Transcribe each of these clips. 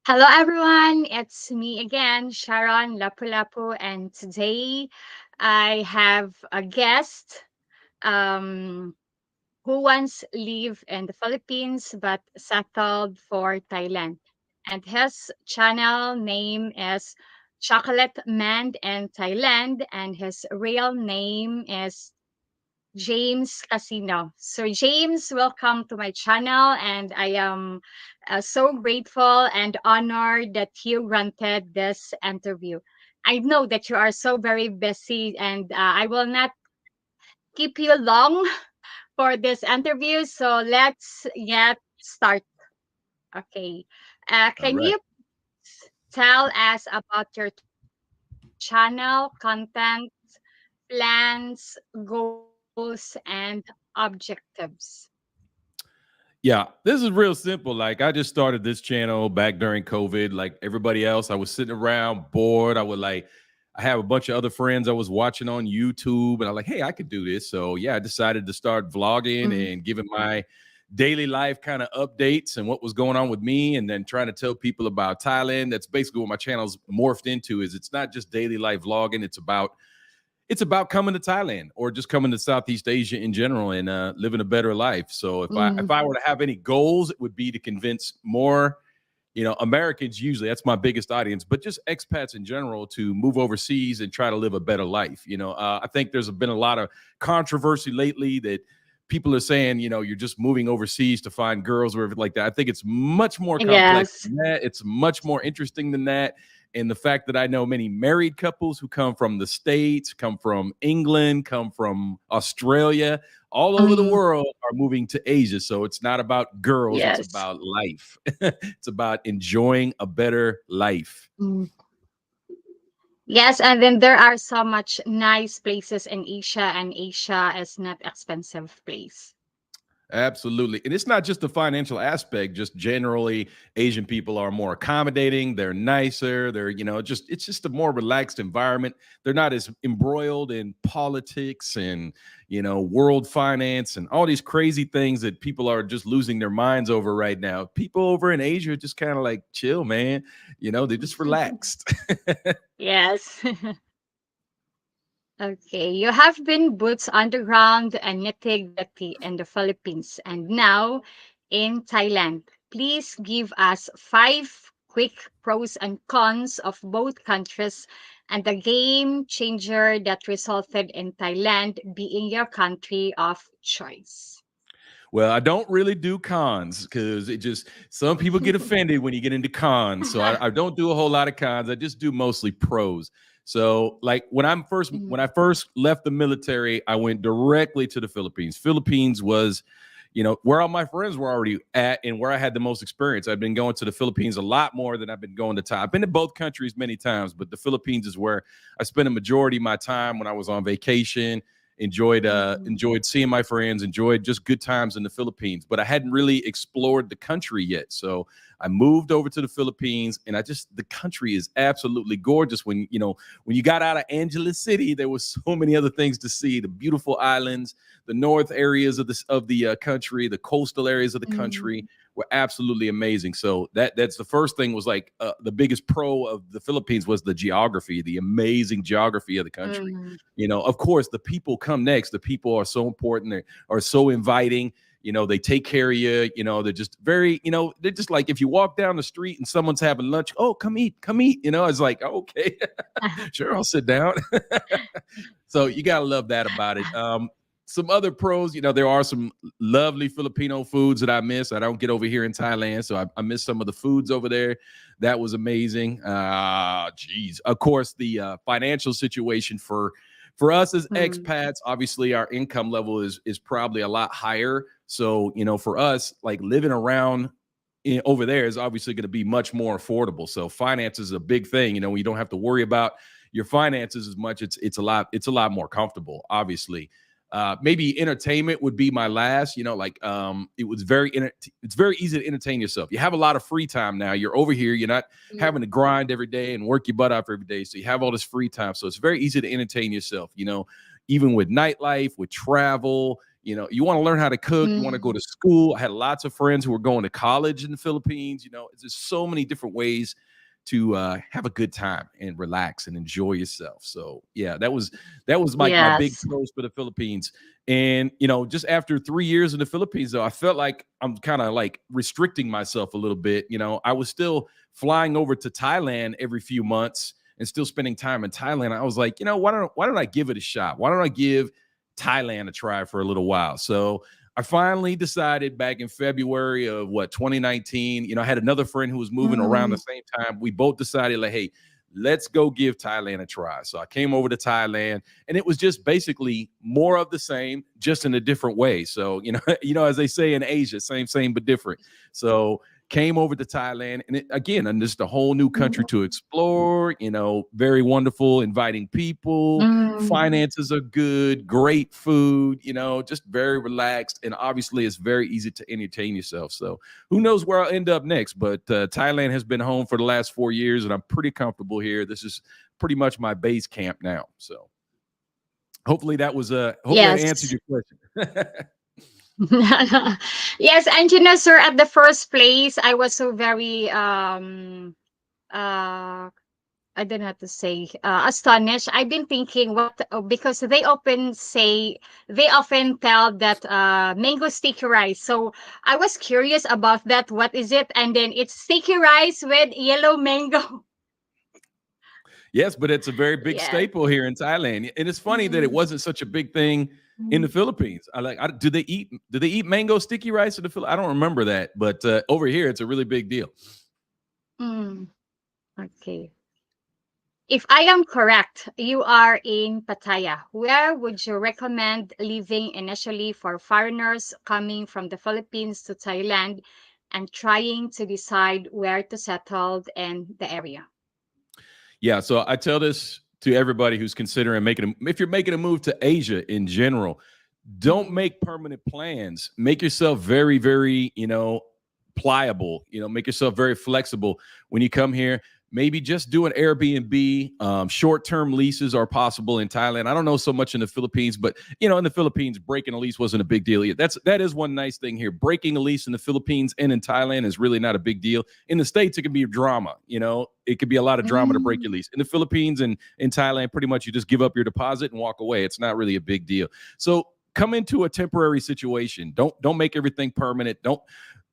Hello, everyone. It's me again, Sharon Lapu-Lapu, and today I have a guest um, who once lived in the Philippines but settled for Thailand. And his channel name is Chocolate Man in Thailand, and his real name is James Casino. So, James, welcome to my channel, and I am so grateful and honored that you granted this interview. I know that you are so very busy, and I will not keep you long for this interview. So, let's get started. Okay. All Can right. you tell us about your channel, content, plans, goals, and objectives? Yeah, this is real simple. Like I just started this channel back during COVID. Like everybody else, I was sitting around bored. I have a bunch of other friends I was watching on YouTube, and I'm like, hey, I could do this. So yeah, I decided to start vlogging Mm, and giving my daily life kind of updates and what was going on with me, and then trying to tell people about Thailand. That's basically what my channel's morphed into. Is it's not just daily life vlogging. It's about coming to Thailand or just coming to Southeast Asia in general and living a better life. So if I mm, if I were to have any goals, it would be to convince more, Americans. Usually that's my biggest audience, but just expats in general to move overseas and try to live a better life. I think there's been a lot of controversy lately that people are saying, you're just moving overseas to find girls or everything like that. I think it's much more complex yes. than that. It's much more interesting than that. And the fact that I know many married couples who come from the States, come from England, come from Australia, all over the Mm, world are moving to Asia. So it's not about girls, it's yes. about life. It's about enjoying a better life. Mm. Yes, and then there are so much nice places in Asia, and Asia is not expensive place. Absolutely. And it's not just the financial aspect, just generally Asian people are more accommodating, they're nicer, it's just a more relaxed environment. They're not as embroiled in politics and, world finance and all these crazy things that people are just losing their minds over right now. People over in Asia are just kind of like chill, man. They're just relaxed. Yes. Okay, you have been boots on the ground and nitty-gritty in the Philippines and now in Thailand. Please give us five quick pros and cons of both countries and the game changer that resulted in Thailand being your country of choice. Well, I don't really do cons because it just some people get offended when you get into cons. So I don't do a whole lot of cons. I just do mostly pros. So like Mm, when I first left the military, I went directly to the Philippines. Philippines was, where all my friends were already at and where I had the most experience. I've been going to the Philippines a lot more than I've been going to Thailand. I've been to both countries many times, but the Philippines is where I spent a majority of my time when I was on vacation. mm, Enjoyed seeing my friends, enjoyed just good times in the Philippines, but I hadn't really explored the country yet. So I moved over to the Philippines, and the country is absolutely gorgeous. When you got out of Angeles City, there was so many other things to see: the beautiful islands, the north areas of the country, the coastal areas of the country mm, were absolutely amazing. So that's the first thing, was like the biggest pro of the Philippines was the geography, the amazing geography of the country. mm, Of course, the people come next. The people are so important. They are so inviting. They take care of you. They're just very, they're just like, if you walk down the street and someone's having lunch, oh, come eat, come eat. It's like, okay, sure, I'll sit down. So you gotta love that about it. Some other pros, there are some lovely Filipino foods that I miss. I don't get over here in Thailand, so I miss some of the foods over there. That was amazing. Geez, of course, the financial situation for us as mm, expats, obviously our income level is probably a lot higher. So, for us, like living around over there is obviously going to be much more affordable. So finances is a big thing. You don't have to worry about your finances as much. It's a lot more comfortable, obviously. Maybe entertainment would be my last. It's very easy to entertain yourself. You have a lot of free time now. You're over here. You're not mm, having to grind every day and work your butt off every day. So you have all this free time. So it's very easy to entertain yourself. Even with nightlife, with travel. You want to learn how to cook, you want to go Mm. to school. I had lots of friends who were going to college in the Philippines. There's so many different ways to have a good time and relax and enjoy yourself. So yeah, that was like my big Yes. pros for the Philippines. And just after 3 years in the Philippines, though, I felt like I'm kind of like restricting myself a little bit. I was still flying over to Thailand every few months and still spending time in Thailand. I was like, why don't I give it a shot? Why don't I give Thailand a try for a little while? So I finally decided back in February of 2019. I had another friend who was moving around the Mm. same time. We both decided, like, hey, let's go give Thailand a try. So I came over to Thailand, and it was just basically more of the same, just in a different way. So, as they say in Asia, same, but different. So came over to Thailand, and again, just a whole new country to explore. Very wonderful, inviting people. Mm. Finances are good, great food. Just very relaxed, and obviously, it's very easy to entertain yourself. So, who knows where I'll end up next? But Thailand has been home for the last 4 years, and I'm pretty comfortable here. This is pretty much my base camp now. So, hopefully that answered Yes. your question. Yes, and sir, at the first place, I was so very uh I don't know how to say astonished. I've been thinking because they often tell that mango sticky rice. So I was curious about that. What is it? And then it's sticky rice with yellow mango. Yes, but it's a very big Yes. staple here in Thailand, and it's funny that it Mm. wasn't such a big thing in the Mm. Philippines. Do they eat mango sticky rice in the Philippines? I don't remember that, but over here it's a really big deal. Mm. Okay. If I am correct, you are in Pattaya. Where would you recommend living initially for foreigners coming from the Philippines to Thailand and trying to decide where to settle in the area? Yeah, so I tell this to everybody who's considering if you're making a move to Asia in general, don't Mm. make permanent plans. Make yourself very, very, pliable. Make yourself very flexible when you come here. Maybe just do an Airbnb. Short-term leases are possible in Thailand. I don't know so much in the Philippines, but in the Philippines, breaking a lease wasn't a big deal. That is one nice thing here. Breaking a lease in the Philippines and in Thailand is really not a big deal. In the States, it can be drama. It could be a lot of drama to break Mm. your lease. In the Philippines and in Thailand, pretty much you just give up your deposit and walk away. It's not really a big deal. So come into a temporary situation. Don't make everything permanent.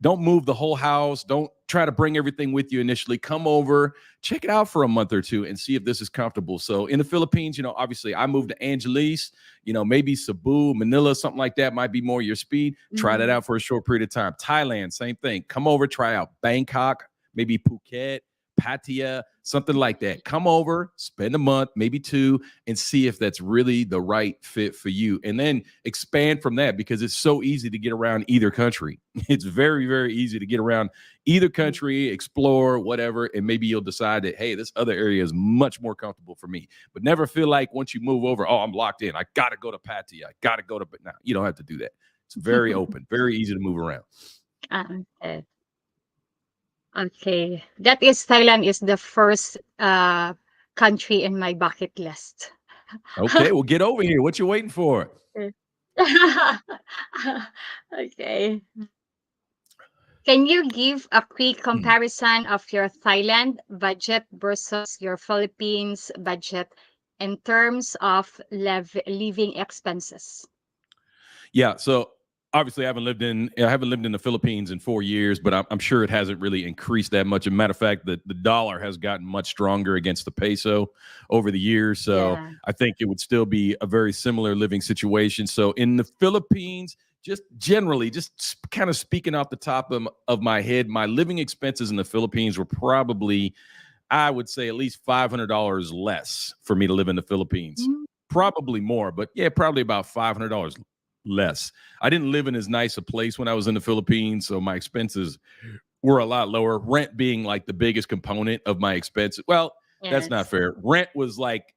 Don't move the whole house. Don't try to bring everything with you initially. Come over, check it out for a month or two and see if this is comfortable. So in the Philippines, obviously I moved to Angeles, maybe Cebu, Manila, something like that might be more your speed. Try that Mm. out for a short period of time. Thailand, same thing. Come over, try out Bangkok, maybe Phuket, Pattaya, something like that. Come over, spend a month, maybe two, and see if that's really the right fit for you. And then expand from that because it's so easy to get around either country. It's very, very easy to get around either country, explore, whatever. And maybe you'll decide that, hey, this other area is much more comfortable for me. But never feel like once you move over, oh, I'm locked in. I got to go to Pattaya. I got to go to, but now you don't have to do that. It's very open, very easy to move around. Okay. Okay. That is Thailand is the first country in my bucket list. Okay, well, get over here. What you waiting for? Okay. Can you give a quick Hmm. comparison of your Thailand budget versus your Philippines budget in terms of living expenses? Yeah. So obviously, I haven't lived in the Philippines in 4 years, but I'm sure it hasn't really increased that much. As a matter of fact, the dollar has gotten much stronger against the peso over the years. So Yeah. I think it would still be a very similar living situation. So in the Philippines, just generally, just kind of speaking off the top of my head, my living expenses in the Philippines were probably, I would say, at least $500 less for me to live in the Philippines. Mm. Probably more, but yeah, probably about $500 less. I didn't live in as nice a place when I was in the Philippines, so my expenses were a lot lower. Rent being like the biggest component of my expenses. Well, that's not Yes. fair. Rent was like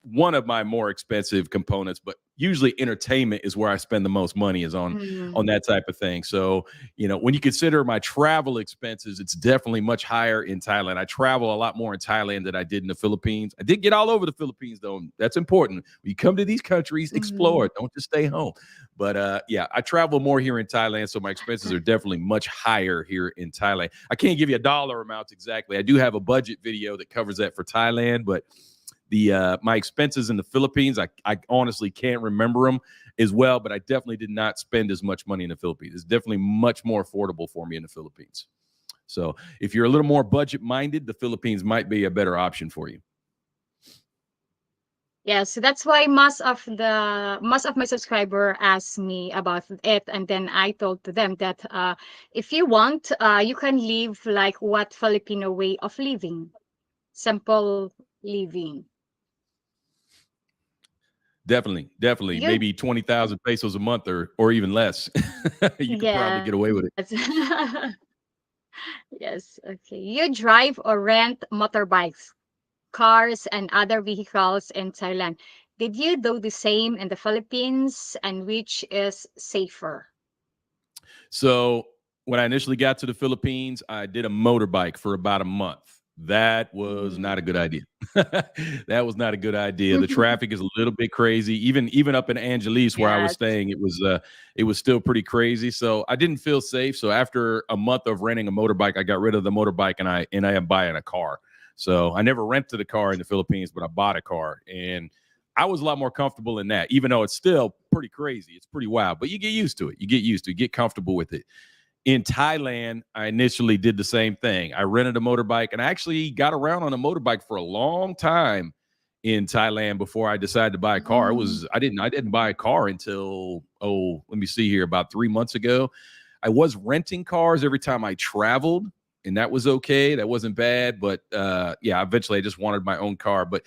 one of my more expensive components, but usually entertainment is where I spend the most money, is on Mm. that type of thing. So, when you consider my travel expenses, it's definitely much higher in Thailand. I travel a lot more in Thailand than I did in the Philippines. I did get all over the Philippines though. That's important. When you come to these countries, Mm. explore. Don't just stay home. But yeah, I travel more here in Thailand, so my expenses are definitely much higher here in Thailand. I can't give you a dollar amount exactly. I do have a budget video that covers that for Thailand, but the my expenses in the Philippines, I honestly can't remember them as well, but I definitely did not spend as much money in the Philippines. It's definitely much more affordable for me in the Philippines. So if you're a little more budget minded, the Philippines might be a better option for you. Yeah, so that's why most of my subscriber asked me about it, and then I told to them that if you want, you can live like what Filipino way of living, simple living. Definitely, You maybe 20,000 pesos a month or even less. You could probably Yes. get away with it. Yes, okay. You drive or rent motorbikes, cars, and other vehicles in Thailand. Did you do the same in the Philippines, and which is safer? So when I initially got to the Philippines, I did a motorbike for about a month. That was not a Mm. good idea. That was not a good idea. The traffic is a little bit crazy. Even up in Angeles where I was Yes. staying, it was still pretty crazy. So I didn't feel safe. So after a month of renting a motorbike, I got rid of the motorbike and I am buying a car. So I never rented a car in the Philippines, but I bought a car, and I was a lot more comfortable in that, even though it's still pretty crazy. It's pretty wild, but you get used to it. You get comfortable with it. In Thailand, I initially did the same thing. I rented a motorbike, and I actually got around on a motorbike for a long time in Thailand before I decided to buy a car. It Mm. was I didn't buy a car until, let me see here, about 3 months ago. I was renting cars every time I traveled, and that was okay. That wasn't bad, but yeah, eventually I just wanted my own car. But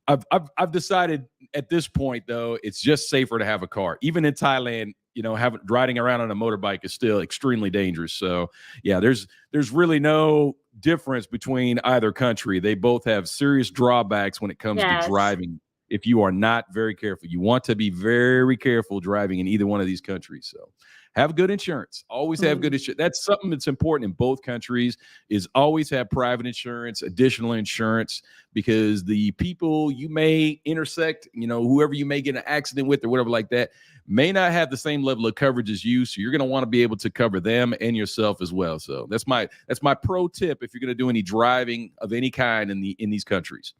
I've decided at this point though, it's just safer to have a car. Even in Thailand, having riding around on a motorbike is still extremely dangerous. So yeah, there's really no difference between either country. They both have serious drawbacks when it comes to Yes. driving. If you are not very careful, you want to be very careful driving in either one of these countries. So have good insurance. Always have good Mm. insurance. That's something that's important in both countries, is always have private insurance, additional insurance, because the people you may intersect, whoever you may get in an accident with or whatever like that, may not have the same level of coverage as you. So you're going to want to be able to cover them and yourself as well. So that's my pro tip if you're going to do any driving of any kind in these countries.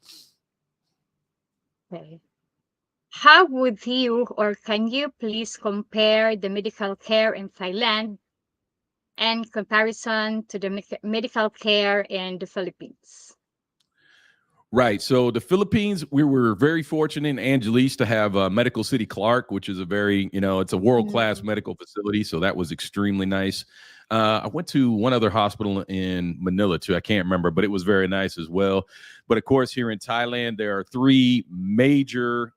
Okay. How would you or can you please compare the medical care in Thailand and comparison to the medical care in the Philippines? Right. So the Philippines, we were very fortunate in Angeles to have Medical City Clark, which is it's a world class Mm. medical facility. So that was extremely nice. I went to one other hospital in Manila too. I can't remember, but it was very nice as well. But of course, here in Thailand, there are three major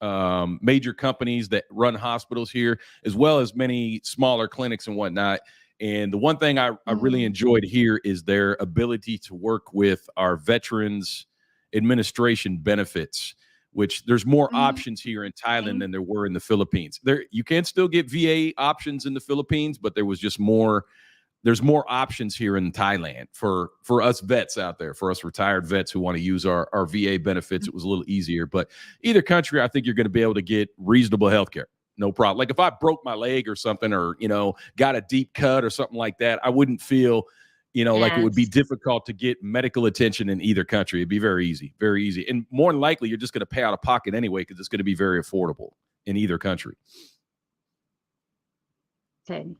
companies that run hospitals here, as well as many smaller clinics and whatnot. And the one thing I really Mm. enjoyed here is their ability to work with our veterans administration benefits, which there's more Mm. options here in Thailand Okay. than there were in the Philippines. There, you can still get VA options in the Philippines, but there's more options here in Thailand for us vets out there, for us retired vets who want to use our VA benefits. It was a little easier, but either country, I think you're going to be able to get reasonable health care. No problem. Like if I broke my leg or something, or, got a deep cut or something like that, I wouldn't feel, like it would be Yes. difficult to get medical attention in either country. It'd be very easy, very easy. And more than likely, you're just going to pay out of pocket anyway, because it's going to be very affordable in either country. Okay.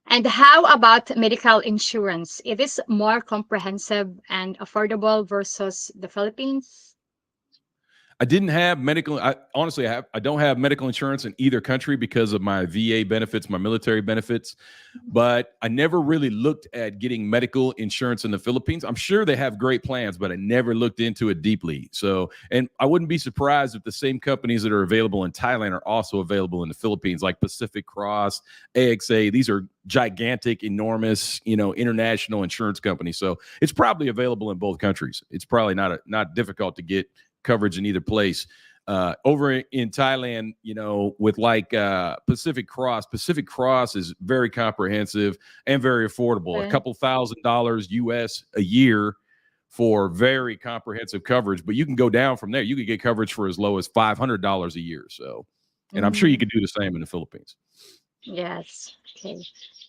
And how about medical insurance? It is more comprehensive and affordable versus the Philippines. I didn't have medical. I don't have medical insurance in either country because of my VA benefits, my military benefits. But I never really looked at getting medical insurance in the Philippines. I'm sure they have great plans, but I never looked into it deeply. So, and I wouldn't be surprised if the same companies that are available in Thailand are also available in the Philippines, like Pacific Cross, AXA. These are gigantic, enormous, international insurance companies. So it's probably available in both countries. It's probably not difficult to get coverage in either place. over in Thailand, with like Pacific Cross is very comprehensive and very affordable. A Okay. couple $1,000s US a year for very comprehensive coverage, but you can go down from there. You can get coverage for as low as $500 a year. So, and I'm sure you Mm, could do the same in the Philippines. yes. Okay.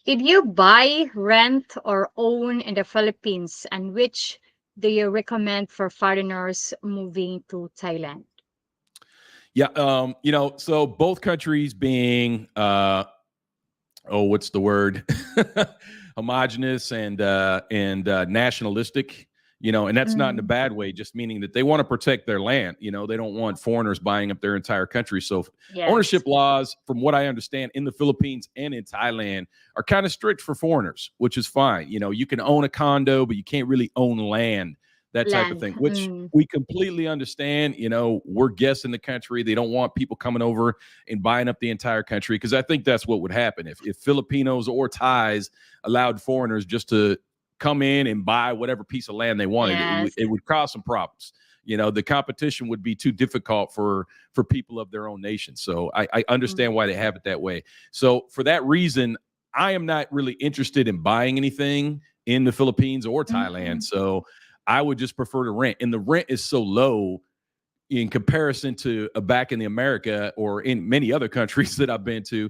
Did you buy, rent, or own in the Philippines, and which do you recommend for foreigners moving to Thailand? Yeah, so both countries being what's the word? Homogenous and nationalistic, and that's not in a Mm, bad way, just meaning that they want to protect their land. They don't want foreigners buying up their entire country. So ownership yes. laws, from what I understand, in the Philippines and in Thailand are kind of strict for foreigners, which is fine. You can own a condo, but you can't really own land, that type of Land. thing, which Mm, we completely understand. We're guests in the country. They don't want people coming over and buying up the entire country, because I think that's what would happen if Filipinos or Thais allowed foreigners just to come in and buy whatever piece of land they wanted. yes. It would cause some problems. The competition would be too difficult for people of their own nation. So I understand Mm, why they have it that way. So for that reason, I am not really interested in buying anything in the Philippines or Thailand. mm, So I would just prefer to rent. And the rent is so low in comparison to back in the America or in many other countries that I've been to.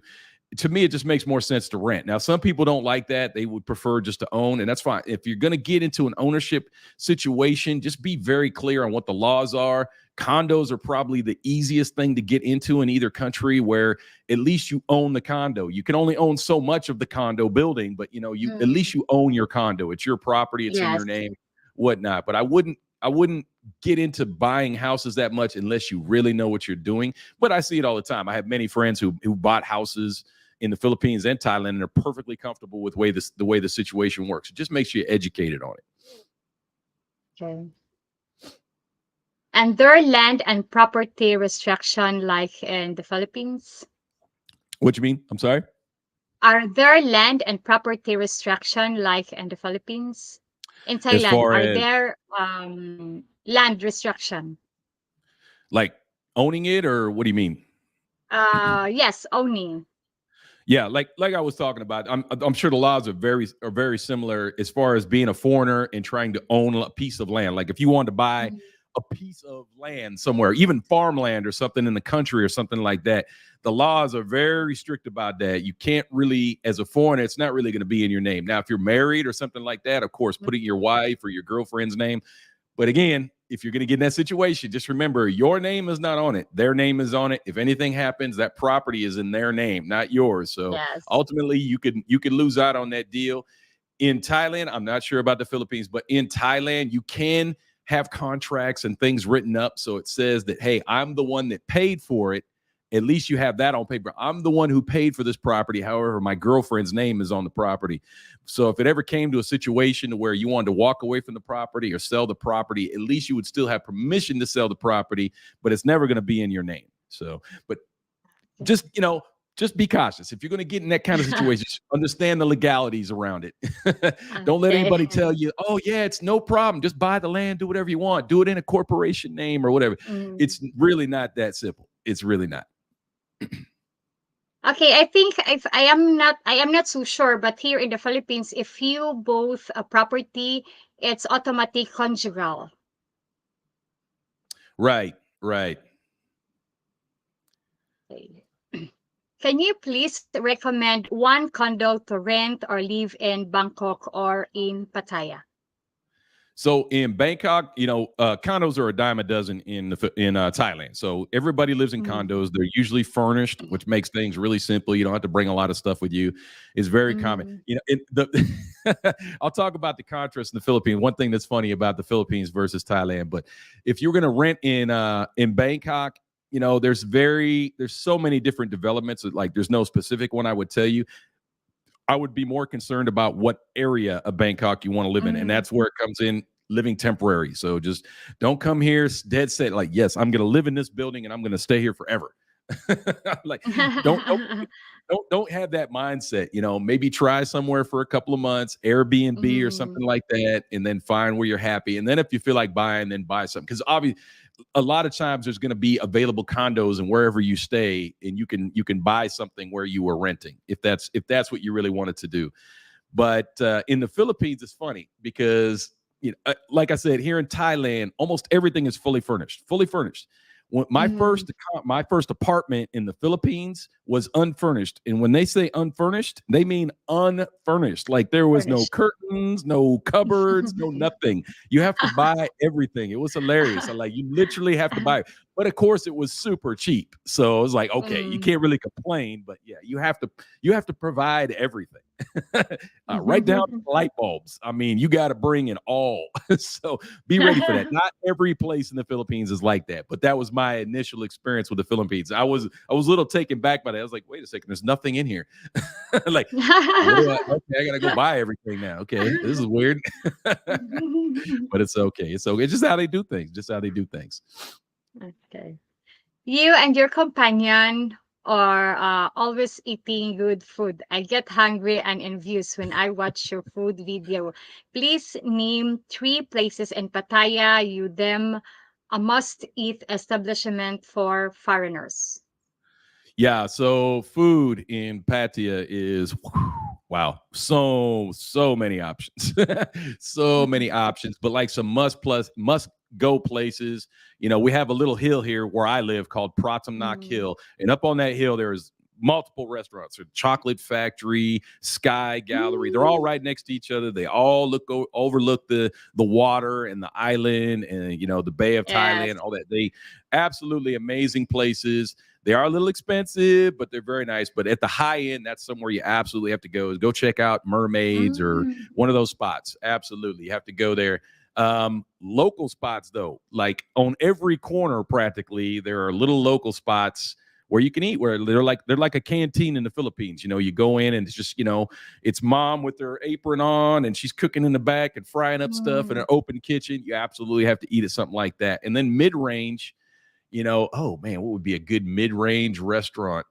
To me, it just makes more sense to rent. Now, some people don't like that. They would prefer just to own, and that's fine. If you're going to get into an ownership situation, just be very clear on what the laws are. Condos are probably the easiest thing to get into in either country, where at least you own the condo. You can only own so much of the condo building, but you at mm, least you own your condo. It's your property. It's in your yes. name, whatnot. But I wouldn't get into buying houses that much unless you really know what you're doing. But I see it all the time. I have many friends who bought houses in the Philippines and Thailand and are perfectly comfortable with the way the situation works. It just makes you educated on it. Okay. And their land and property restriction like in the Philippines? What you mean? I'm sorry. Are there land and property restriction like in the Philippines? In As Thailand, far are as there land restriction? like owning it, or what do you mean? Yes, owning. Yeah, like I was talking about, I'm sure the laws are very similar as far as being a foreigner and trying to own a piece of land. Like if you wanted to buy Mm, a piece of land somewhere, even farmland or something in the country or something like that, the laws are very strict about that. You can't really, as a foreigner, it's not really going to be in your name. Now, if you're married or something like that, of course, mm, putting your wife or your girlfriend's name. But again, if you're going to get in that situation, just remember your name is not on it. Their name is on it. If anything happens, that property is in their name, not yours. So yes. ultimately, you could lose out on that deal. In Thailand, I'm not sure about the Philippines, but in Thailand, you can have contracts and things written up. So it says that, hey, I'm the one that paid for it. At least you have that on paper. I'm the one who paid for this property. However, my girlfriend's name is on the property. So if it ever came to a situation where you wanted to walk away from the property or sell the property, at least you would still have permission to sell the property, but it's never going to be in your name. So, but just, just be cautious. If you're going to get in that kind of situation, just understand the legalities around it. Don't let Okay. anybody tell you, oh, yeah, it's no problem. Just buy the land, do whatever you want, do it in a corporation name or whatever. Mm. It's really not that simple. It's really not. Okay, I think if I am not so sure, but here in the Philippines, if you both a property, it's automatic conjugal. Right, right. Okay. Can you please recommend one condo to rent or live in Bangkok or in Pattaya? So in Bangkok, condos are a dime a dozen in Thailand. So everybody lives in Mm, condos. They're usually furnished, which makes things really simple. You don't have to bring a lot of stuff with you. It's very common. mm, I'll talk about the contrast in the Philippines. One thing that's funny about the Philippines versus Thailand, but if you're going to rent in Bangkok, there's so many different developments. Like there's no specific one I would tell you. I would be more concerned about what area of Bangkok you want to live in. And mm. that's where it comes in, living temporary. So just don't come here dead set like, yes, I'm going to live in this building and I'm going to stay here forever. Like don't don't have that mindset. Maybe try somewhere for a couple of months, Airbnb or Mm, something like that, and then find where you're happy. And then if you feel like buying, then buy something. Because obviously, a lot of times there's going to be available condos and wherever you stay, and you can buy something where you were renting if that's what you really wanted to do. But in the Philippines, it's funny because like I said, here in Thailand, almost everything is fully furnished. Fully furnished. My mm, first apartment in the Philippines was unfurnished, and when they say unfurnished, they mean unfurnished. Like there was no furnished. curtains, no cupboards, no nothing. You have to buy everything. It was hilarious. Like you literally have to buy it. But of course, it was super cheap. So it was like, okay, you Mm. can't really complain. But yeah, you have to provide everything. Right down to light bulbs. I mean, you got to bring it all. So be ready for that. Not every place in the Philippines is like that, but that was my initial experience with the Philippines. I was a little taken back by that. I was like, wait a second, there's nothing in here. Like, what do I? Okay, I gotta go buy everything now. Okay, this is weird, but it's okay. It's okay. It's just how they do things. Just how they do things. Okay. You and your companion are always eating good food. I get hungry and envious when I watch your food video. Please name three places in Pattaya you them a must-eat establishment for foreigners. Yeah, so food in Pattaya is wow, so many options. So many options, but like some must go places. We have a little hill here where I live called Pratamnak Mm, Hill, and up on that hill there's multiple restaurants. There's Chocolate Factory, Sky Gallery. They're all mm, right next to each other. They all overlook the water and the island and the Bay of yes. Thailand, all that. They absolutely amazing places. They are a little expensive, but they're very nice. But at the high end, that's somewhere you absolutely have to go. Is go check out Mermaids or Mm, one of those spots. Absolutely, you have to go there. Local spots though, like on every corner, practically there are little local spots where you can eat. Where they're like a canteen in the Philippines. You go in and it's just it's mom with her apron on and she's cooking in the back and frying up stuff in an mm. open kitchen. You absolutely have to eat at something like that. And then mid range, oh man, what would be a good mid-range restaurant?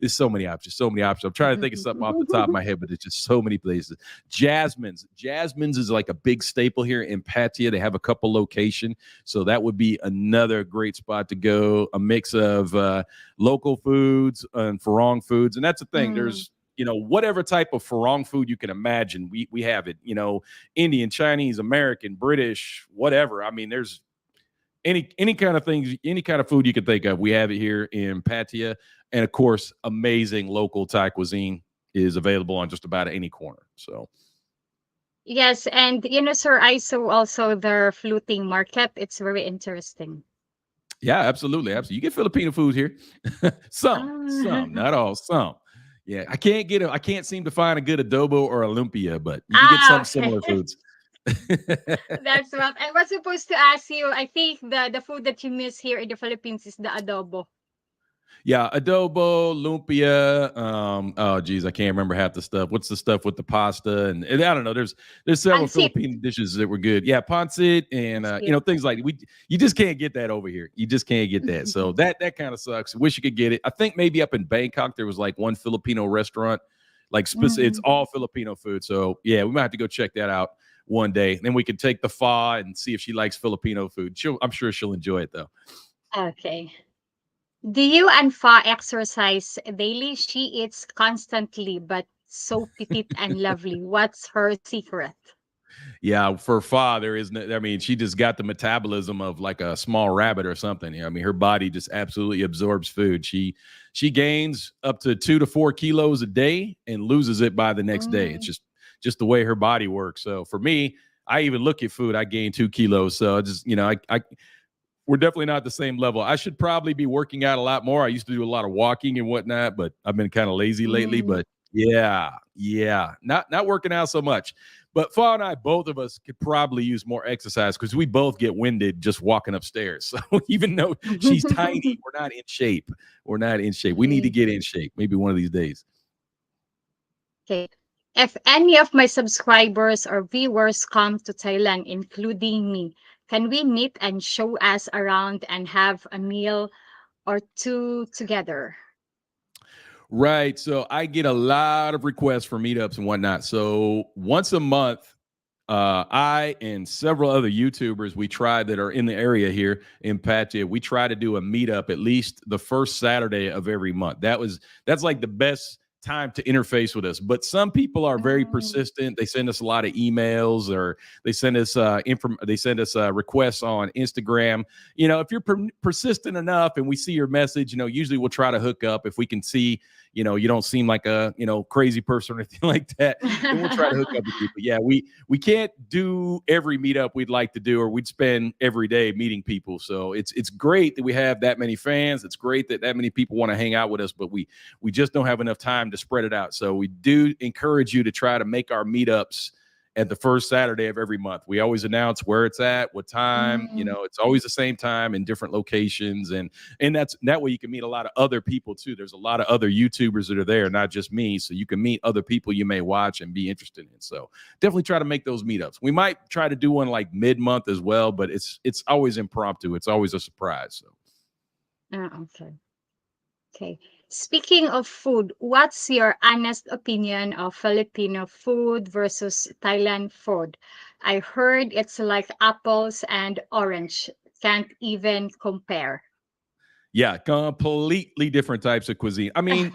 There's so many options, so many options. I'm trying to think of something off the top of my head, but there's just so many places. Jasmine's is like a big staple here in Pattaya. They have a couple location, so that would be another great spot to go. A mix of local foods and Farong foods, and that's the thing. Mm. There's whatever type of Farong food you can imagine, we have it. Indian, Chinese, American, British, whatever. I mean, there's any kind of things, any kind of food you can think of. We have it here in Pattaya, and of course, amazing local Thai cuisine is available on just about any corner. So Yes, and sir, I saw also their floating market. It's very interesting. yeah, absolutely, absolutely. You get Filipino food here, some, Ah, not all, some. Yeah, I can't seem to find a good adobo or a lumpia, but you can get ah, some okay. similar foods. That's what I was supposed to ask you. I think the food that you miss here in the Philippines is the adobo. Yeah, adobo, lumpia. Oh geez, I can't remember half the stuff. What's the stuff with the pasta? And I don't know. There's several Pansit. Filipino dishes that were good. Yeah, pancit and Pansit. things like we. You just can't get that over here. You just can't get that. So that kind of sucks. Wish you could get it. I think maybe up in Bangkok there was like one Filipino restaurant, like it's Mhm. all Filipino food. So yeah, we might have to go check that out one day. And then we can take the fa and see if she likes Filipino food. I'm sure she'll enjoy it though. Okay. Do you and Fa exercise daily? She eats constantly, but so petite and lovely. What's her secret? Yeah, for father isn't it? I mean, she just got the metabolism of like a small rabbit or something. I mean, her body just absolutely absorbs food. She gains up to 2 to 4 kilos a day and loses it by the next day. It's Mm. just the way her body works. So for me, I even look at food, I gain 2 kilos. So I just I we're definitely not the same level. I should probably be working out a lot more. I used to do a lot of walking and whatnot, but I've been kind of lazy lately. Mm. But yeah, not working out so much. But Fa and I, both of us, could probably use more exercise because we both get winded just walking upstairs. So even though she's tiny, we're not in shape. We're not in shape. We need to Okay. get in shape. Maybe one of these days. Okay. If any of my subscribers or viewers come to Thailand, including me, can we meet and show us around and have a meal or two together? Right. So I get a lot of requests for meetups and whatnot. So once a month, I and several other YouTubers we try that are in the area here in Pattaya, we try to do a meetup at least the first Saturday of every month. That's like the best time to interface with us. But some people are very Mm. persistent. They send us a lot of emails, or they send us requests on Instagram. If you're persistent enough and we see your message, usually we'll try to hook up if we can see. You don't seem like a crazy person or anything like that, then we'll try to hook up with you. But yeah, we can't do every meetup we'd like to do, or we'd spend every day meeting people. So it's great that we have that many fans. It's great that many people want to hang out with us, but we just don't have enough time to spread it out. So we do encourage you to try to make our meetups at the first Saturday of every month. We always announce where it's at, what time. Mm. It's always the same time in different locations, and that way you can meet a lot of other people too. There's a lot of other YouTubers that are there, not just me. So you can meet other people you may watch and be interested in. So definitely try to make those meetups. We might try to do one like mid-month as well, but it's always impromptu. It's always a surprise. So Okay. Okay. Speaking of food, what's your honest opinion of Filipino food versus Thailand food? I heard it's like apples and orange. Can't even compare. yeah, completely different types of cuisine. I mean,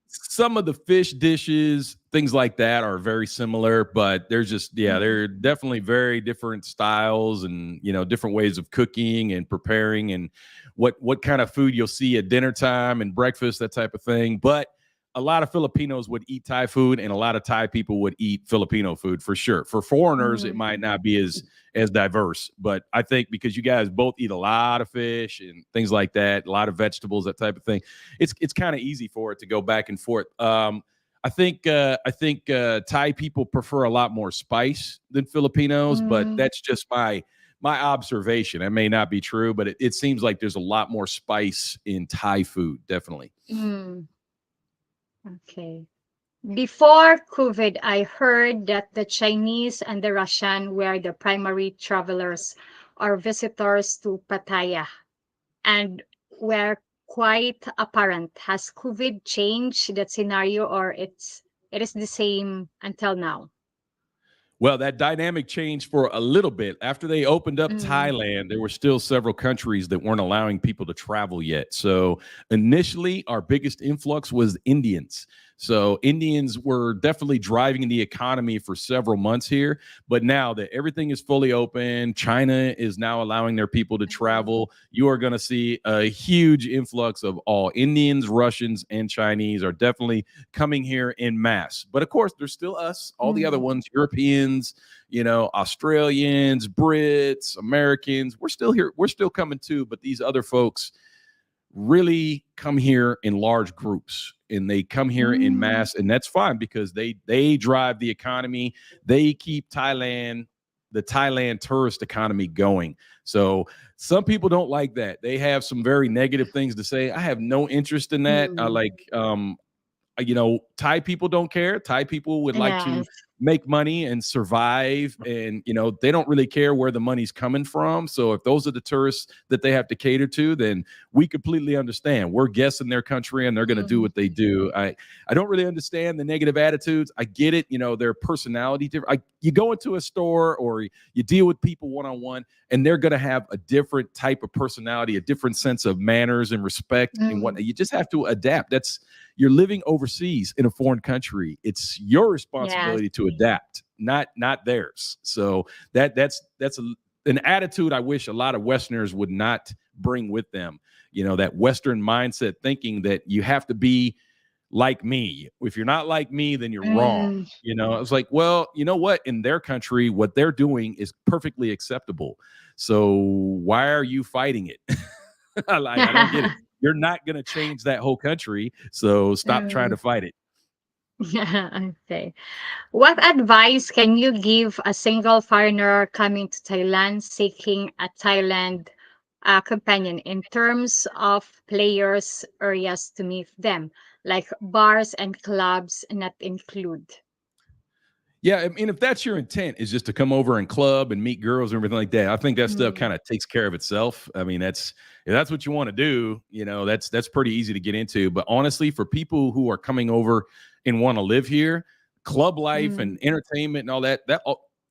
some of the fish dishes, things like that, are very similar, but they're just, yeah, Mm. they're definitely very different styles, and different ways of cooking and preparing, and what kind of food you'll see at dinner time and breakfast, that type of thing. But a lot of Filipinos would eat Thai food, and a lot of Thai people would eat Filipino food for sure. For foreigners, it Mm. might not be as diverse, but I think because you guys both eat a lot of fish and things like that, a lot of vegetables, that type of thing, it's kind of easy for it to go back and forth. I think Thai people prefer a lot more spice than Filipinos, but Mm. that's just my observation. That may not be true, but it seems like there's a lot more spice in Thai food, definitely. Mm. Okay. Before COVID, I heard that the Chinese and the Russian were the primary travelers or visitors to Pattaya and were quite apparent. Has COVID changed that scenario, or it is the same until now? Well, that dynamic changed for a little bit. After they opened up Mm. Thailand, there were still several countries that weren't allowing people to travel yet. So initially, our biggest influx was Indians. So Indians were definitely driving the economy for several months here. But now that everything is fully open, China is now allowing their people to Mm. travel. You are going to see a huge influx of all Indians, Russians, and Chinese are definitely coming here in mass. But of course, there's still us, all the other Mm. ones, Europeans, Australians, Brits, Americans. We're still here. We're still coming too. But these other folks really come here in large groups, and they come here in Mm. mass, and that's fine because they drive the economy. They keep the Thailand tourist economy going. So some people don't like that. They have some very negative things to say. I have no interest in that. I Mm. like Thai people don't care. Thai people would like to Yes. make money and survive, and they don't really care where the money's coming from. So if those are the tourists that they have to cater to, then we completely understand. We're guests in their country, and they're going to do Mm. what they do. I don't really understand the negative attitudes. I get it. Their personality different. You go into a store, or you deal with people one on one, and they're going to have a different type of personality, a different sense of manners and respect and Mm. whatnot. You just have to adapt. You're living overseas in a foreign country. It's your Yes. responsibility to adapt, not theirs. So an attitude I wish a lot of Westerners would not bring with them. That Western mindset thinking that you have to be like me. If you're not like me, then you're wrong. Mm. It's like, well, you know what? In their country, what they're doing is perfectly acceptable. So why are you fighting it? I don't get it. You're not going to change that whole country. So stop trying Mm. to fight it. Okay. What advice can you give a single foreigner coming to Thailand seeking a Thailand companion in terms of players, areas to meet them, like bars and clubs not include? Yeah, I mean, if that's your intent is just to come over and club and meet girls and everything like that, I think that stuff Mm, kind of takes care of itself. I mean, that's if that's what you want to do, that's pretty easy to get into. But honestly, for people who are coming over and want to live here, club life and mm, entertainment and all that,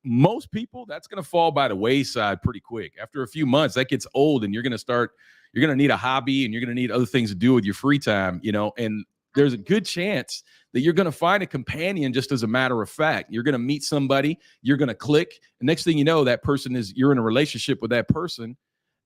most people that's going to fall by the wayside pretty quick. After a few months, that gets old, and you're going to need a hobby, and you're going to need other things to do with your free time, and there's a good chance that you're going to find a companion just as a matter of fact. You're going to meet somebody, you're going to click. And next thing you know, that person you're in a relationship with that person.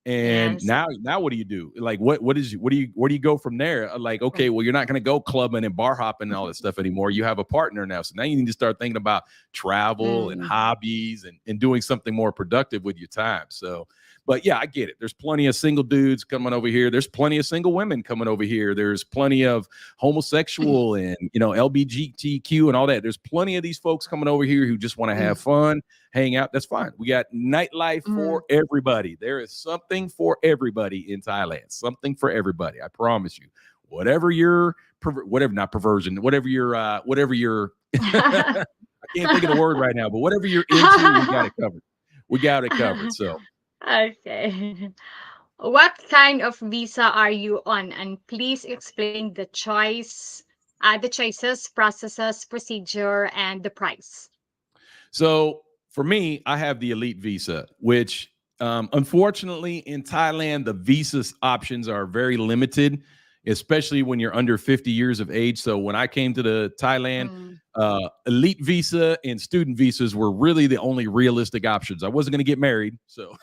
And yes. now what do you do? Like, where do you go from there? Like, okay, well, you're not going to go clubbing and bar hopping and all that stuff anymore. You have a partner now. So now you need to start thinking about travel and Mm. hobbies and doing something more productive with your time. So, but yeah, I get it. There's plenty of single dudes coming over here. There's plenty of single women coming over here. There's plenty of homosexual and LBGTQ and all that. There's plenty of these folks coming over here who just want to have Mm, fun, hang out. That's fine. We got nightlife mm. for everybody. There is something for everybody in Thailand. Something for everybody. I promise you. Whatever your whatever not perversion, whatever your I can't think of the word right now, but whatever you're into, we got it covered. We got it covered. So Okay. What kind of visa are you on? And please explain the choices, processes, procedure, and the price. So for me, I have the elite visa, which unfortunately in Thailand, the visa options are very limited, especially when you're under 50 years of age. So when I came to the Thailand, Mm. elite visa and student visas were really the only realistic options. I wasn't going to get married. So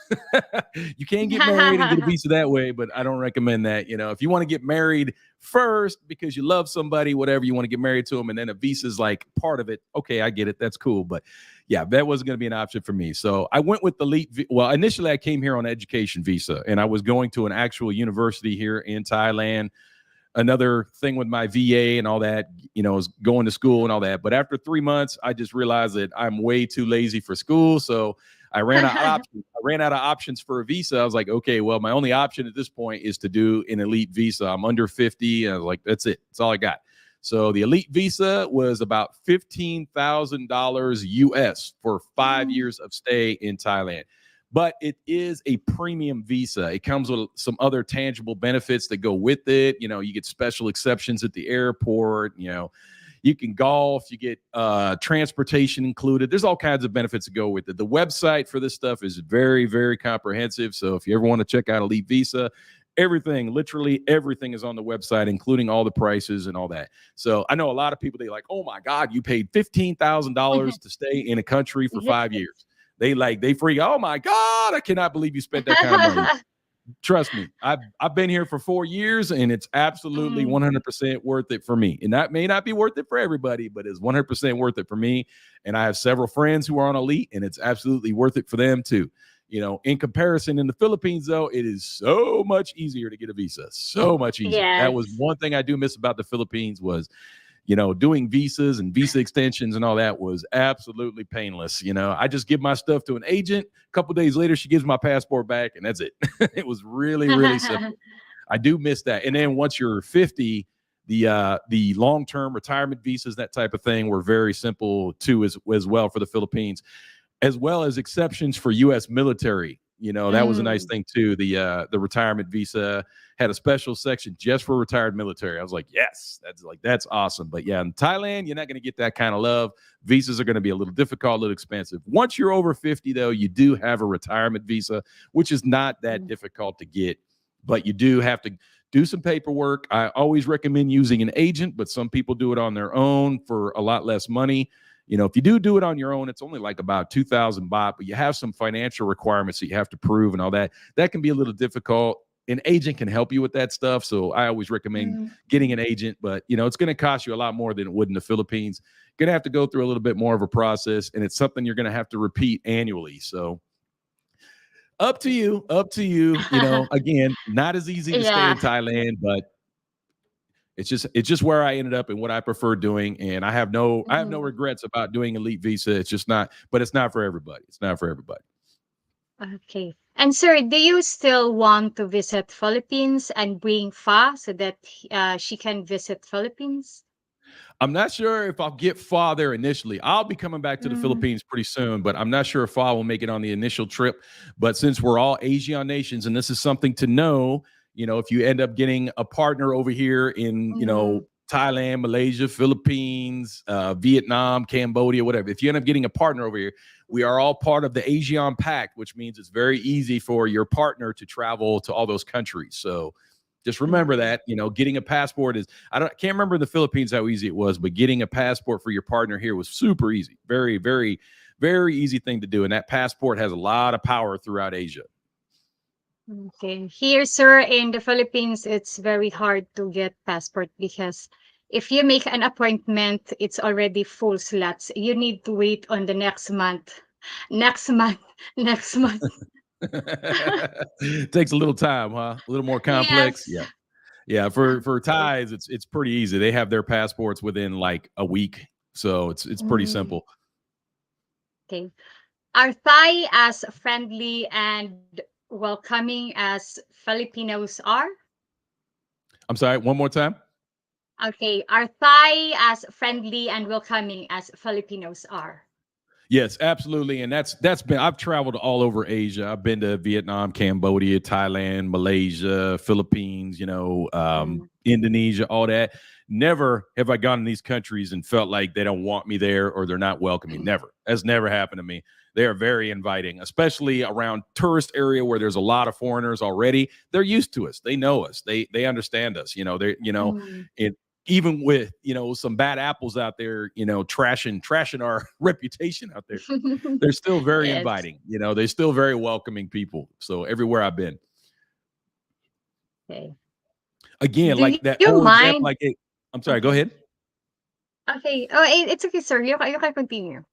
you can get married and get a visa that way, but I don't recommend that. If you want to get married first because you love somebody, whatever, you want to get married to them, and then a visa is like part of it. Okay, I get it. That's cool. But yeah, that wasn't going to be an option for me. So I went with the elite. Well, initially I came here on education visa, and I was going to an actual university here in Thailand. Another thing with my VA and all that, is going to school and all that. But after 3 months, I just realized that I'm way too lazy for school. So I ran out of options. I ran out of options for a visa. I was like, okay, well, my only option at this point is to do an elite visa. I'm under 50. And I was like, that's it. That's all I got. So the elite visa was about $15,000 US for 5 years of stay in Thailand. But it is a premium visa. It comes with some other tangible benefits that go with it. You get special exceptions at the airport. You can golf, you get transportation included. There's all kinds of benefits that go with it. The website for this stuff is very, very comprehensive. So if you ever want to check out Elite Visa, literally everything is on the website, including all the prices and all that. So I know a lot of people, they like, oh my God, you paid $15,000 to stay in a country for Yes. 5 years. They freak. Oh my God, I cannot believe you spent that kind of money. Trust me, I've been here for 4 years, and it's absolutely Mm, 100% worth it for me. And that may not be worth it for everybody, but it's 100% worth it for me. And I have several friends who are on elite, and it's absolutely worth it for them too. In comparison, in the Philippines, though, it is so much easier to get a visa. So much easier. That was yes. one thing I do miss about the Philippines was doing visas and visa extensions and all that was absolutely painless. I just give my stuff to an agent. A couple days later, she gives my passport back, and that's it. It was really, really simple. I do miss that. And then once you're 50, the long term retirement visas, that type of thing, were very simple too, as well for the Philippines, as well as exceptions for U.S. military. That was a nice Mm, thing too. The retirement visa had a special section just for retired military. I was like, yes, that's awesome. But yeah, in Thailand, you're not going to get that kind of love. Visas are going to be a little difficult, a little expensive. Once you're over 50, though, you do have a retirement visa, which is not that mm, difficult to get, but you do have to do some paperwork. I always recommend using an agent, but some people do it on their own for a lot less money. If you do it on your own, it's only like about 2,000 baht, but you have some financial requirements that you have to prove and all that. That can be a little difficult. An agent can help you with that stuff. So I always recommend mm. getting an agent, but it's going to cost you a lot more than it would in the Philippines. Going to have to go through a little bit more of a process, and it's something you're going to have to repeat annually. So up to you. Again, not as easy to stay Yeah. in Thailand, but it's just where I ended up and what I prefer doing, and I have no Mhm. regrets about doing elite visa. It's just not, but it's not for everybody. It's not for everybody. Okay. And sir, do you still want to visit Philippines and bring Fa so that she can visit Philippines? I'm not sure if I'll get Fa there initially. I'll be coming back to the Mm, Philippines pretty soon, but I'm not sure if Fa will make it on the initial trip. But since we're all Asian nations, and this is something to know, if you end up getting a partner over here in, mm, Thailand, Malaysia, Philippines, Vietnam, Cambodia, whatever, if you end up getting a partner over here, we are all part of the ASEAN Pact, which means it's very easy for your partner to travel to all those countries. So just remember mm. that, getting a passport is, can't remember in the Philippines how easy it was, but getting a passport for your partner here was super easy. Very, very, very easy thing to do. And that passport has a lot of power throughout Asia. Okay. Here, sir, in the Philippines, it's very hard to get passport because if you make an appointment, it's already full slots. You need to wait on the next month. Next month. Next month. Takes a little time, huh? A little more complex. Yes. Yeah. Yeah. For Okay. Thais, it's pretty easy. They have their passports within like a week. So it's pretty Mm, simple. okay. Are Thai as friendly and welcoming as Filipinos are? I'm sorry, one more time. Okay. Are Thai as friendly and welcoming as Filipinos are? Yes, absolutely. And that's been, I've traveled all over Asia. I've been to Vietnam, Cambodia, Thailand, Malaysia, Philippines, Mm, Indonesia, all that. Never have I gone to these countries and felt like they don't want me there or they're not welcoming. Never. That's never happened to me. They are very inviting, especially around tourist area where there's a lot of foreigners already. They're used to us. They know us. They understand us. mm. it even with some bad apples out there, trashing our reputation out there, they're still very Yes. inviting. They're still very welcoming people. So everywhere I've been, Okay. again, Do like you that old example, mind? I'm sorry, go Okay. ahead. Okay. Oh, it's okay, sir. You can continue.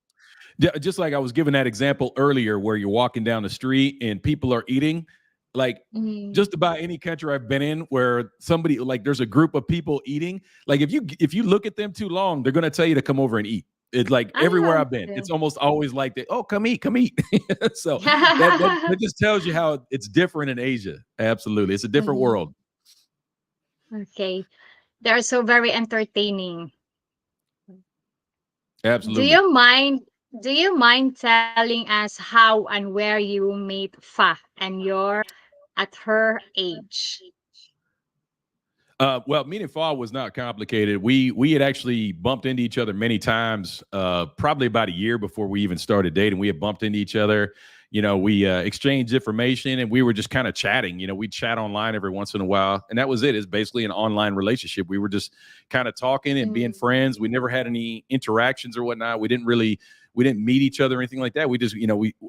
Just like I was giving that example earlier where you're walking down the street and people are eating, like Mm. just about any country I've been in where somebody, like, there's a group of people eating, like if you look at them too long, they're going to tell you to come over and eat. It's like everywhere Ah, I've been, it's okay. almost always like that. Oh, come eat. So that just tells you how it's different in Asia. Absolutely, it's a different Mhm. world. Okay. They're so very entertaining. Do Absolutely. you mind do you mind telling us how and where you made Fa and your at her age? Well, meeting Fall was not complicated. We had actually bumped into each other many times, probably about a year before we even started dating. We had bumped into each other. We exchanged information, and we were just kind of chatting. We'd chat online every once in a while, and that was it. It's basically an online relationship. We were just kind of talking and being Mm, friends. We never had any interactions or whatnot. We didn't meet each other or anything like that. We just,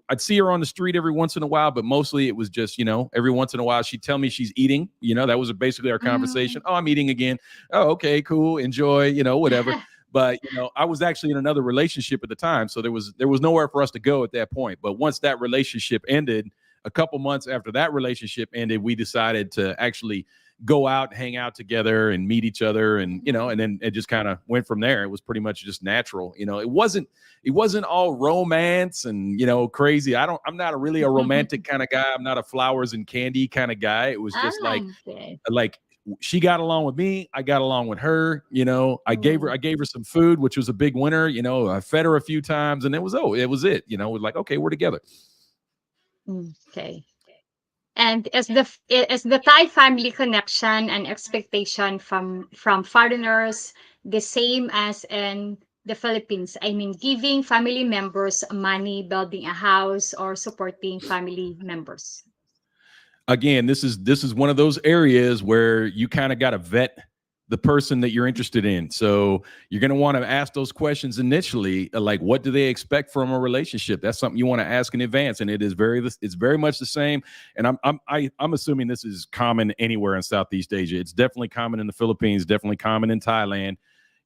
I'd see her on the street every once in a while, but mostly it was just, every once in a while she'd tell me she's eating. That was basically our mm. conversation. Oh, I'm eating again. Oh, okay, cool. Enjoy, whatever. But I was actually in another relationship at the time, so there was nowhere for us to go at that point. But once that relationship ended, a couple months after that relationship ended, we decided to actually go out, hang out together, and meet each other, and and Mm, then it just kind of went from there. It was pretty much just natural. It wasn't all romance and crazy. I'm not really a romantic kind of guy. I'm not a flowers and candy kind of guy. It was just ah, like okay. like she got along with me, I got along with her. I gave her Mm, I gave her some food, which was a big winner. I fed her a few times, and it was it. It was like, okay, we're together. okay. And is the Thai family connection and expectation from foreigners the same as in the Philippines? I mean, giving family members money, building a house, or supporting family members. Again, this is one of those areas where you kind of got to vet the person that you're interested in. So you're going to want to ask those questions initially, like what do they expect from a relationship? That's something you want to ask in advance, and it's very much the same. And I'm assuming this is common anywhere in Southeast Asia. It's definitely common in the Philippines, definitely common in Thailand.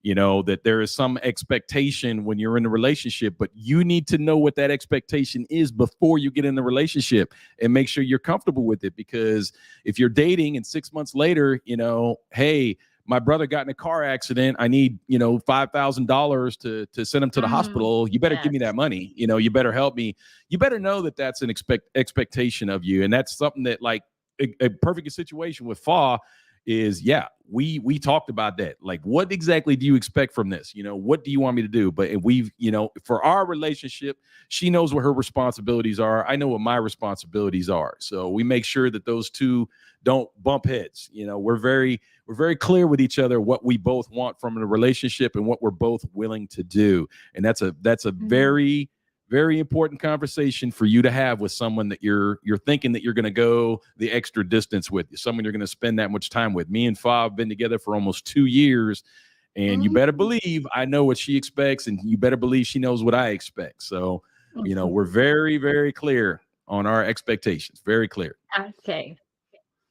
That there is some expectation when you're in a relationship, but you need to know what that expectation is before you get in the relationship and make sure you're comfortable with it. Because if you're dating and 6 months later, hey, my brother got in a car accident, I need $5,000 to send him to the Mm, hospital, you better give me yes. that money, you better help me. You better know that that's an expectation of you. And that's something that, like, a perfect situation with Fa. is, yeah, we talked about that. Like, what exactly do you expect from this? What do you want me to do? But we've, for our relationship, she knows what her responsibilities are. I know what my responsibilities are. So we make sure that those two don't bump heads. We're very clear with each other what we both want from a relationship and what we're both willing to do. And that's a Mm. very, very important conversation for you to have with someone that you're thinking that you're going to go the extra distance with, someone you're going to spend that much time with. Me and Fa have been together for almost 2 years, and you better Mm. believe I know what she expects, and you better believe she knows what I expect. So, we're very, very clear on our expectations. Very clear. Okay.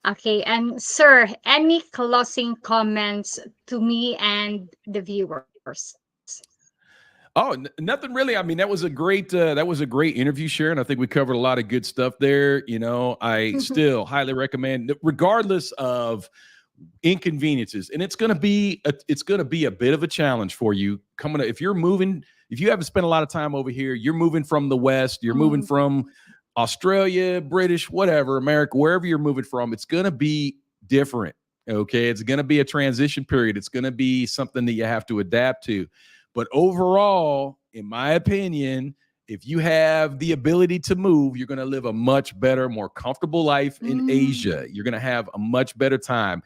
Okay. And sir, any closing comments to me and the viewers? Oh, nothing really. I mean, that was a great interview, Sharon. I think we covered a lot of good stuff there. I still highly recommend, regardless of inconveniences, and it's going to be a bit of a challenge for you coming if you're moving, if you haven't spent a lot of time over here. You're moving from the West, you're moving Mm. from Australia, British, whatever, America, wherever you're moving from. It's going to be different. Okay, it's going to be a transition period. It's going to be something that you have to adapt to. But overall, in my opinion, if you have the ability to move, you're going to live a much better, more comfortable life in Mm. Asia. You're going to have a much better time.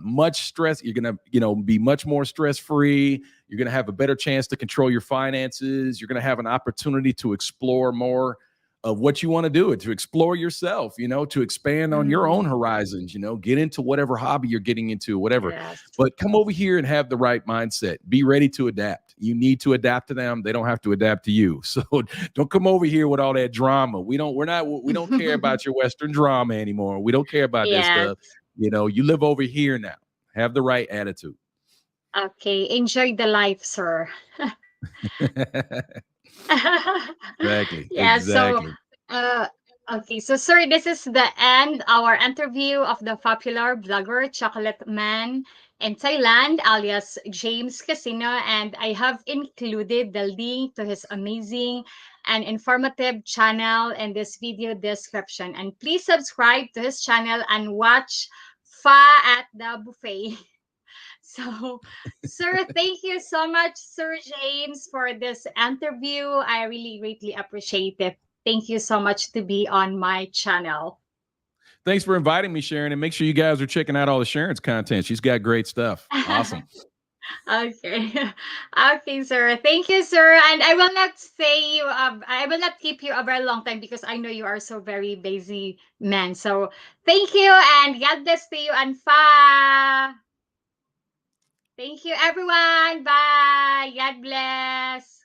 Much stress. You're going to, be much more stress free. You're going to have a better chance to control your finances. You're going to have an opportunity to explore more of what you want to do, to explore yourself, to expand on your own Mm. horizons, get into whatever hobby you're getting into, whatever. Yes. But come over here and have the right mindset. Be ready to adapt. You need to adapt to them. They don't have to adapt to you. So don't come over here with all that drama. We don't care about your Western drama anymore. We don't care about that Yes. stuff. You live over here now. Have the right attitude. Okay. Enjoy the life, sir. Exactly. Yeah, so Exactly. uh okay, so sir, this is the end our interview of the popular blogger Chocolate Man in Thailand, alias James Casino, and I have included the link to his amazing and informative channel in this video description. And please subscribe to his channel and watch Fa at the Buffet. So, sir, thank you so much, Sir James, for this interview. I really greatly appreciate it. Thank you so much to be on my channel. Thanks for inviting me, Sharon, and make sure you guys are checking out all of Sharon's content. She's got great stuff. Awesome. Okay. Okay, sir. Thank you, sir. And I will not say you, I will not keep you a very long time because I know you are so very busy man. So thank you and God bless to you and fa. Thank you, everyone. Bye. God bless.